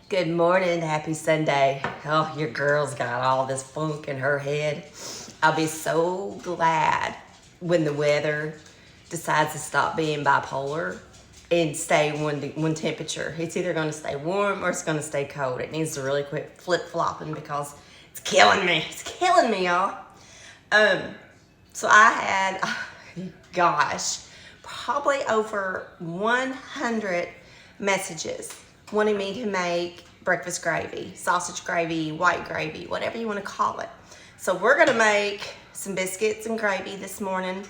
Good morning, happy Sunday. Oh, your girl's got all this funk in her head. I'll be so glad when the weather decides to stop being bipolar and stay one temperature. It's either going to stay warm or it's going to stay cold. It needs to really quit flip-flopping because it's killing me. It's killing me, y'all. So I had, gosh, probably over 100 messages wanting me to make breakfast gravy, sausage gravy, white gravy, whatever you want to call it. So we're going to make some biscuits and gravy this morning.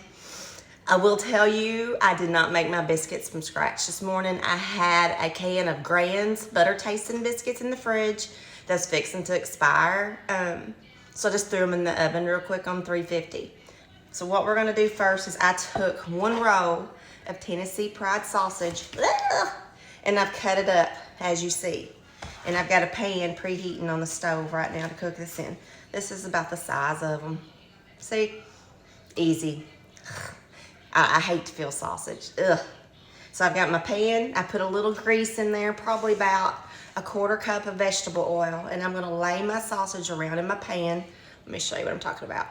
I will tell you, I did not make my biscuits from scratch this morning. I had a can of Grand's butter tasting biscuits in the fridge that's fixing to expire. So I just threw them in the oven real quick on 350. So what we're gonna do first is I took one roll of Tennessee Pride sausage, and I've cut it up as you see. And I've got a pan preheating on the stove right now to cook this in. This is about the size of them. See, easy. I hate to feel sausage, ugh. So I've got my pan, I put a little grease in there, probably about a quarter cup of vegetable oil, and I'm gonna lay my sausage around in my pan. Let me show you what I'm talking about.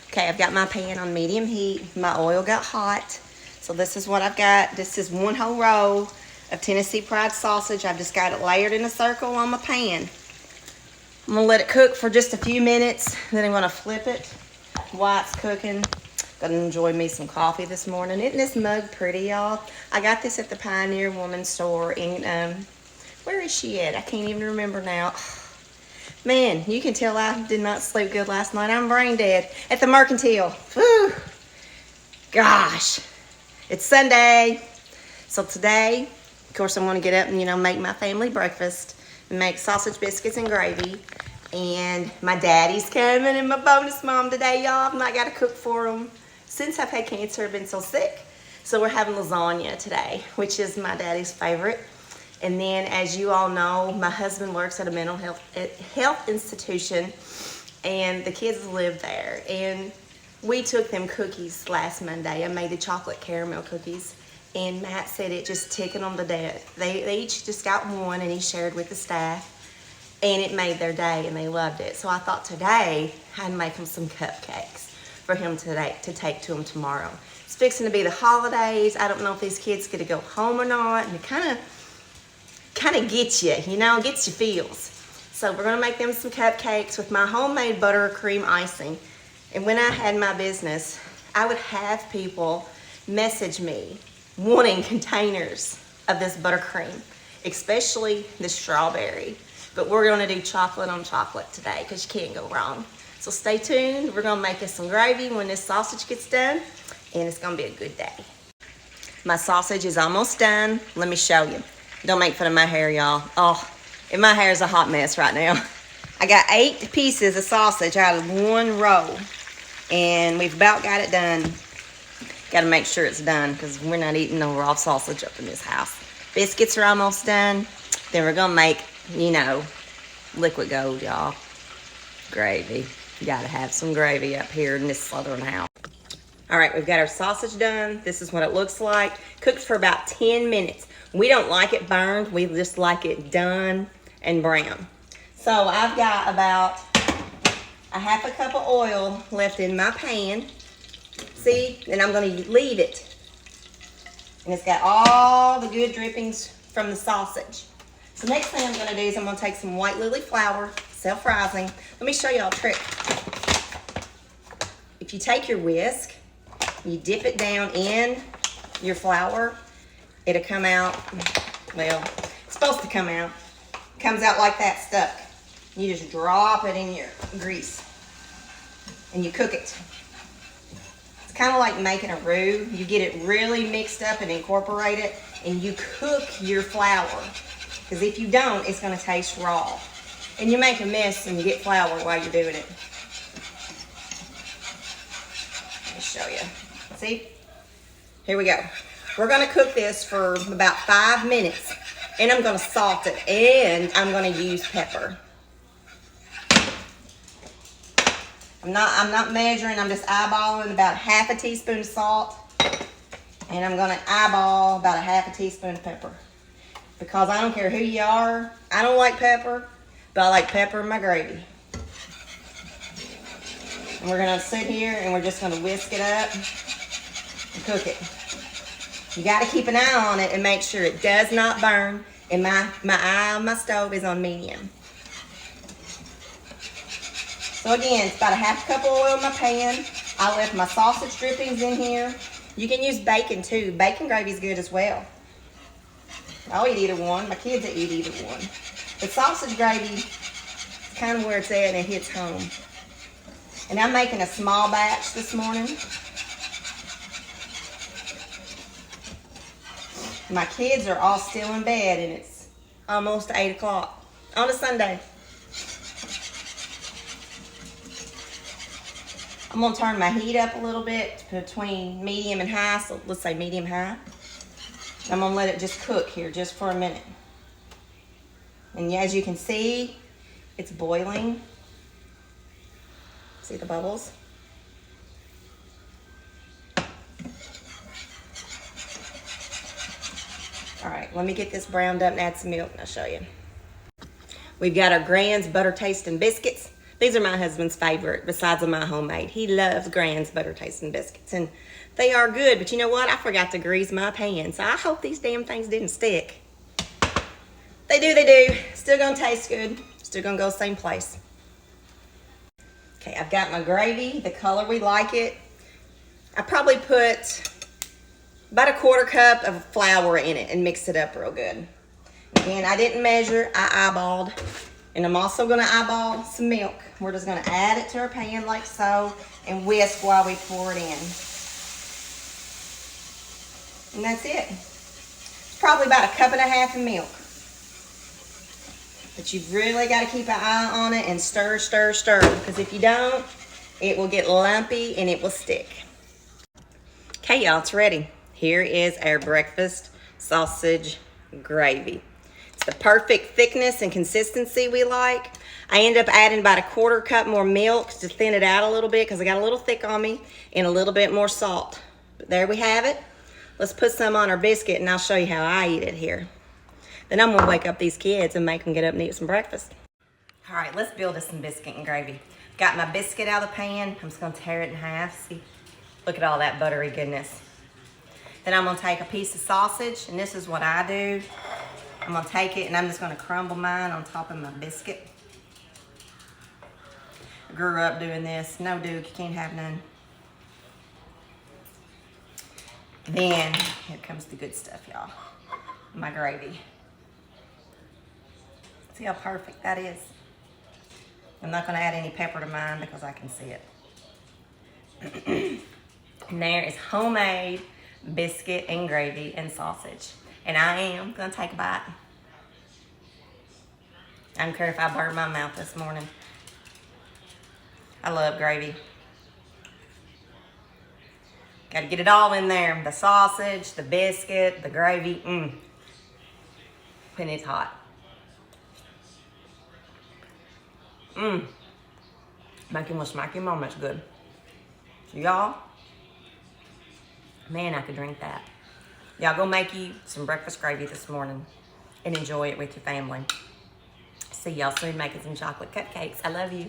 Okay, I've got my pan on medium heat. My oil got hot. So this is what I've got. This is one whole roll of Tennessee Pride sausage. I've just got it layered in a circle on my pan. I'm gonna let it cook for just a few minutes. Then I'm gonna flip it while it's cooking. Gonna enjoy me some coffee this morning. Isn't this mug pretty, y'all? I got this at the Pioneer Woman store in, where is she at? I can't even remember now. Man, you can tell I did not sleep good last night. I'm brain dead. At the Mercantile. Whew. Gosh. It's Sunday. So today, of course, I'm going to get up and, make my family breakfast. And make sausage, biscuits, and gravy. And my daddy's coming and my bonus mom today, y'all. I've not got to cook for them. Since I've had cancer, I've been so sick. So we're having lasagna today, which is my daddy's favorite. And then, as you all know, my husband works at a mental health institution, and the kids live there. And we took them cookies last Monday. I made the chocolate caramel cookies, and Matt said it just tickled them to death. They each just got one, and he shared with the staff, and it made their day, and they loved it. So I thought today I'd make them some cupcakes for him today to take to him tomorrow. It's fixing to be the holidays. I don't know if these kids get to go home or not, and it kind of gets you, gets you feels. So we're gonna make them some cupcakes with my homemade buttercream icing. And when I had my business, I would have people message me wanting containers of this buttercream, especially the strawberry. But we're gonna do chocolate on chocolate today because you can't go wrong. So stay tuned. We're gonna make us some gravy when this sausage gets done, and it's gonna be a good day. My sausage is almost done. Let me show you. Don't make fun of my hair, y'all. Oh, and my hair is a hot mess right now. I got 8 pieces of sausage out of one roll, and we've about got it done. Got to make sure it's done because we're not eating no raw sausage up in this house. Biscuits are almost done. Then we're going to make, liquid gold, y'all. Gravy. You got to have some gravy up here in this southern house. All right, we've got our sausage done. This is what it looks like. Cooked for about 10 minutes. We don't like it burned. We just like it done and brown. So I've got about a half a cup of oil left in my pan. See? And I'm going to leave it. And it's got all the good drippings from the sausage. So next thing I'm going to do is I'm going to take some white lily flour, self-rising. Let me show y'all a trick. If you take your whisk, you dip it down in your flour, it'll come out, well, it's supposed to come out. It comes out like that stuck. You just drop it in your grease and you cook it. It's kind of like making a roux. You get it really mixed up and incorporate it, and you cook your flour. Because if you don't, it's going to taste raw. And you make a mess and you get flour while you're doing it. Let me show you. See? Here we go. We're going to cook this for about 5 minutes, and I'm going to salt it, and I'm going to use pepper. I'm not measuring. I'm just eyeballing about half a teaspoon of salt, and I'm going to eyeball about a half a teaspoon of pepper. because I don't care who you are. I don't like pepper, but I like pepper in my gravy. And we're gonna sit here and we're just gonna whisk it up and cook it. You gotta keep an eye on it and make sure it does not burn. And my eye on my stove is on medium. So again, it's about a half cup of oil in my pan. I left my sausage drippings in here. You can use bacon too. Bacon gravy is good as well. I'll eat either one. My kids will eat either one. But sausage gravy is kind of where it's at and it hits home. And I'm making a small batch this morning. My kids are all still in bed and it's almost 8 o'clock on a Sunday. I'm gonna turn my heat up a little bit between medium and high, so let's say medium high. I'm gonna let it just cook here just for a minute. And as you can see, it's boiling. See the bubbles? All right, let me get this browned up and add some milk and I'll show you. We've got our Grand's butter tasting biscuits. These are my husband's favorite besides of my homemade. He loves Grand's butter tasting biscuits and they are good, but you know what? I forgot to grease my pan, so I hope these damn things didn't stick. They do. Still gonna taste good. Still gonna go same place. Okay, I've got my gravy, the color we like it. I probably put about a 1/4 cup of flour in it and mix it up real good. Again, I didn't measure, I eyeballed. And I'm also gonna eyeball some milk. We're just gonna add it to our pan like so and whisk while we pour it in. And that's it. It's probably about 1.5 cups of milk. But you've really got to keep an eye on it and stir, because if you don't, it will get lumpy and it will stick. Okay, y'all, it's ready. Here is our breakfast sausage gravy. It's the perfect thickness and consistency we like. I end up adding about a 1/4 cup more milk to thin it out a little bit because I got a little thick on me, and a little bit more salt. But there we have it. Let's put some on our biscuit and I'll show you how I eat it here. Then I'm gonna wake up these kids and make them get up and eat some breakfast. All right, let's build us some biscuit and gravy. Got my biscuit out of the pan. I'm just gonna tear it in half. See, look at all that buttery goodness. Then I'm gonna take a piece of sausage, and this is what I do. I'm gonna take it and I'm just gonna crumble mine on top of my biscuit. I grew up doing this. No, dude, you can't have none. Then, here comes the good stuff, y'all. My gravy. See how perfect that is? I'm not gonna add any pepper to mine because I can see it. And there is homemade biscuit and gravy and sausage. And I am gonna take a bite. I don't care if I burn my mouth this morning. I love gravy. Got to get it all in there. The sausage, the biscuit, the gravy. When it's hot. Making a smacky moment's good. So y'all, man, I could drink that. Y'all go make you some breakfast gravy this morning and enjoy it with your family. See y'all soon making some chocolate cupcakes. I love you.